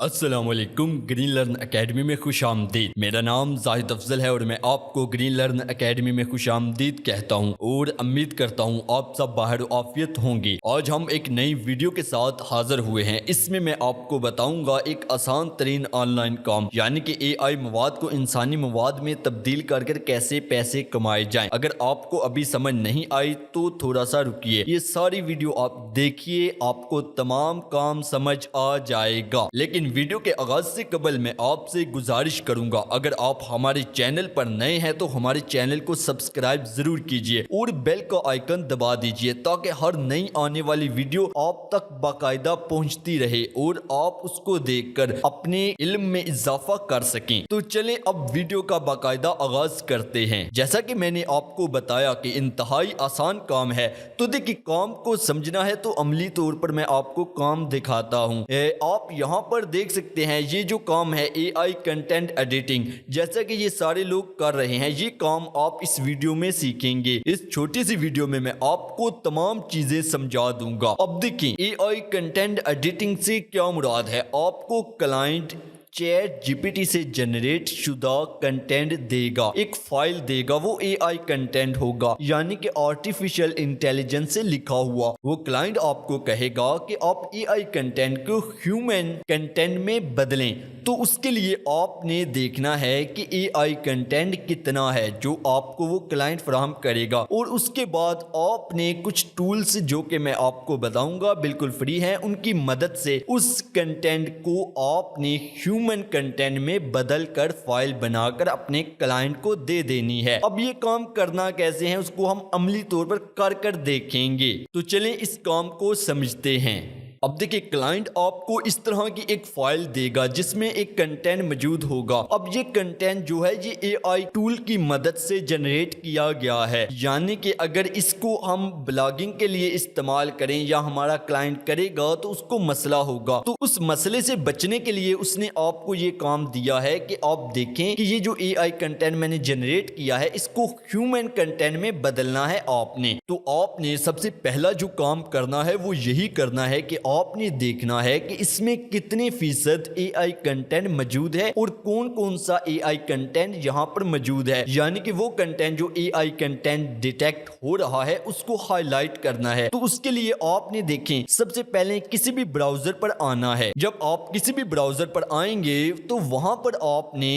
अस्सलाम वालेकुम। Green learn academy में खुश आमदीद। मेरा नाम जाहिद अफजल है और मैं आपको ग्रीन लर्न एकेडमी में खुश आमदीद कहता हूँ और उम्मीद करता हूँ आप सब बाहर आफियत होंगे। आज हम एक नई वीडियो के साथ हाजिर हुए हैं। इसमें मैं आपको बताऊंगा एक आसान तरीन ऑनलाइन काम यानी कि एआई मवाद को इंसानी मवाद में तब्दील कर कैसे पैसे कमाए जाएं। अगर आपको अभी समझ नहीं आई तो थोड़ा सा रुकिए, ये सारी वीडियो आप देखिए, आपको तमाम काम समझ आ जाएगा। लेकिन वीडियो के आगाज से कबल मैं आपसे गुजारिश करूंगा, अगर आप हमारे चैनल पर नए हैं तो हमारे चैनल को सब्सक्राइब जरूर कीजिए और बेल का आइकन दबा दीजिए ताकि हर नई आने वाली वीडियो आप तक बाकायदा पहुंचती रहे और आप उसको देखकर अपने इल्म में इजाफा कर सकें। तो चलें अब वीडियो का बाकायदा आगाज करते हैं। जैसा कि मैंने आपको बताया कि इंतहाई आसान काम है, तो देखिए काम को समझना है तो अमली तौर पर मैं आपको काम दिखाता हूँ। आप यहाँ पर देख सकते हैं ये जो काम है एआई कंटेंट एडिटिंग, जैसा कि ये सारे लोग कर रहे हैं, ये काम आप इस वीडियो में सीखेंगे। इस छोटी सी वीडियो में मैं आपको तमाम चीजें समझा दूंगा। अब देखिए एआई कंटेंट एडिटिंग से क्या मुराद है। आपको क्लाइंट चैट जीपीटी से जनरेट शुदा कंटेंट देगा, एक फाइल देगा, वो एआई कंटेंट होगा यानी कि आर्टिफिशियल इंटेलिजेंस से लिखा हुआ। वो क्लाइंट आपको कहेगा कि आप एआई कंटेंट को ह्यूमन कंटेंट में बदलें। तो उसके लिए आपने देखना है कि एआई कंटेंट कितना है जो आपको वो क्लाइंट फराहम करेगा, और उसके बाद आपने कुछ टूल्स जो कि मैं आपको बताऊंगा बिल्कुल फ्री हैं, उनकी मदद से उस कंटेंट को आपने ह्यूमन कंटेंट में बदल कर फाइल बनाकर अपने क्लाइंट को दे देनी है। अब ये काम करना कैसे है उसको हम अमली तौर पर कर देखेंगे। तो चलें इस काम को समझते हैं। अब देखिए क्लाइंट आपको इस तरह की एक फाइल देगा जिसमें एक कंटेंट मौजूद होगा। अब ये कंटेंट जो है ये एआई टूल की मदद से जनरेट किया गया है, यानी कि अगर इसको हम ब्लॉगिंग के लिए इस्तेमाल करें या हमारा क्लाइंट करेगा तो उसको मसला होगा। तो उस मसले से बचने के लिए उसने आपको ये काम दिया है कि आप देखें कि ये जो एआई कंटेंट मैंने जनरेट किया है इसको ह्यूमन कंटेंट में बदलना है आपने। तो आपने सबसे पहला जो काम करना है वो यही करना है कि आपने देखना है कि इसमें कितने फीसद एआई कंटेंट मौजूद है और कौन कौन सा एआई कंटेंट यहाँ पर मौजूद है, यानी कि वो कंटेंट जो एआई कंटेंट डिटेक्ट हो रहा है उसको हाईलाइट करना है। तो उसके लिए आपने देखें सबसे पहले किसी भी ब्राउजर पर आना है। जब आप किसी भी ब्राउजर पर आएंगे तो वहां पर आपने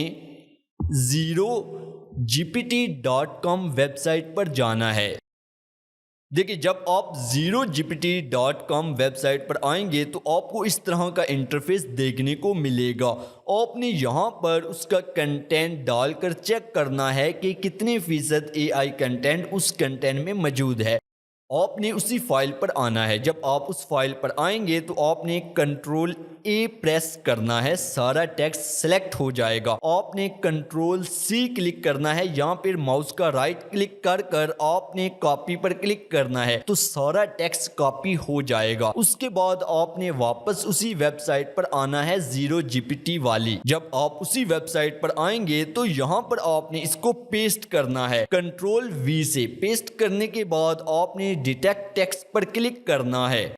zerogpt.com वेबसाइट पर जाना है। देखिए जब आप zerogpt.com वेबसाइट पर आएंगे तो आपको इस तरह का इंटरफेस देखने को मिलेगा। आपने यहाँ पर उसका कंटेंट डालकर चेक करना है कि कितने फीसद एआई कंटेंट उस कंटेंट में मौजूद है। आपने उसी फाइल पर आना है। जब आप उस फाइल पर आएंगे तो आपने कंट्रोल ए प्रेस करना है, सारा टेक्स्ट सेलेक्ट हो जाएगा। आपने कंट्रोल सी क्लिक करना है, यहाँ पर माउस का राइट क्लिक कर आपने कॉपी पर क्लिक करना है तो सारा टेक्स्ट कॉपी हो जाएगा। उसके बाद आपने वापस उसी वेबसाइट पर आना है ZeroGPT वाली। जब आप उसी वेबसाइट पर आएंगे तो यहाँ पर आपने इसको पेस्ट करना है कंट्रोल वी से। पेस्ट करने के बाद आपने डिटेक्ट टेक्स्ट पर क्लिक करना है।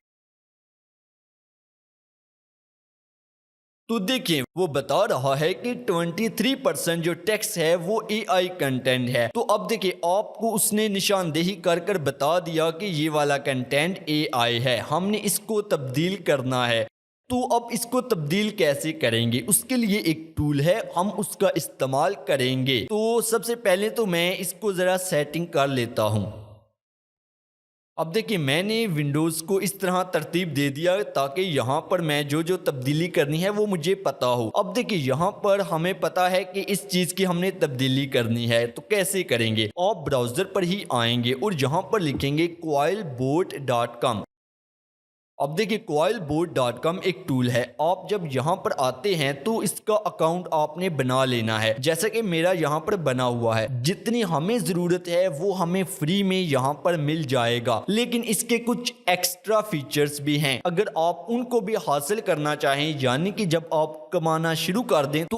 तो देखिए वो बता रहा है कि 23% जो टेक्स्ट है वो एआई कंटेंट है। तो अब देखिए आपको उसने निशानदेही कर बता दिया कि ये वाला कंटेंट एआई है, हमने इसको तब्दील करना है। तो अब इसको तब्दील कैसे करेंगे, उसके लिए एक टूल है, हम उसका इस्तेमाल करेंगे। तो सबसे पहले तो मैं इसको ज़रा सेटिंग कर लेता हूँ। अब देखिए मैंने विंडोज़ को इस तरह तरतीब दे दिया ताकि यहाँ पर मैं जो तब्दीली करनी है वो मुझे पता हो। अब देखिए यहाँ पर हमें पता है कि इस चीज़ की हमने तब्दीली करनी है, तो कैसे करेंगे। आप ब्राउज़र पर ही आएंगे और यहाँ पर लिखेंगे coilbot.com। अब देखिए coilbot.com एक टूल है। आप जब यहाँ पर आते हैं तो इसका अकाउंट आपने बना लेना है, जैसा कि मेरा यहाँ पर बना हुआ है। जितनी हमें ज़रूरत है वो हमें फ्री में यहाँ पर मिल जाएगा, लेकिन इसके कुछ एक्स्ट्रा फीचर्स भी हैं। अगर आप उनको भी हासिल करना चाहें, यानी कि जब आप कमाना शुरू कर दें, तो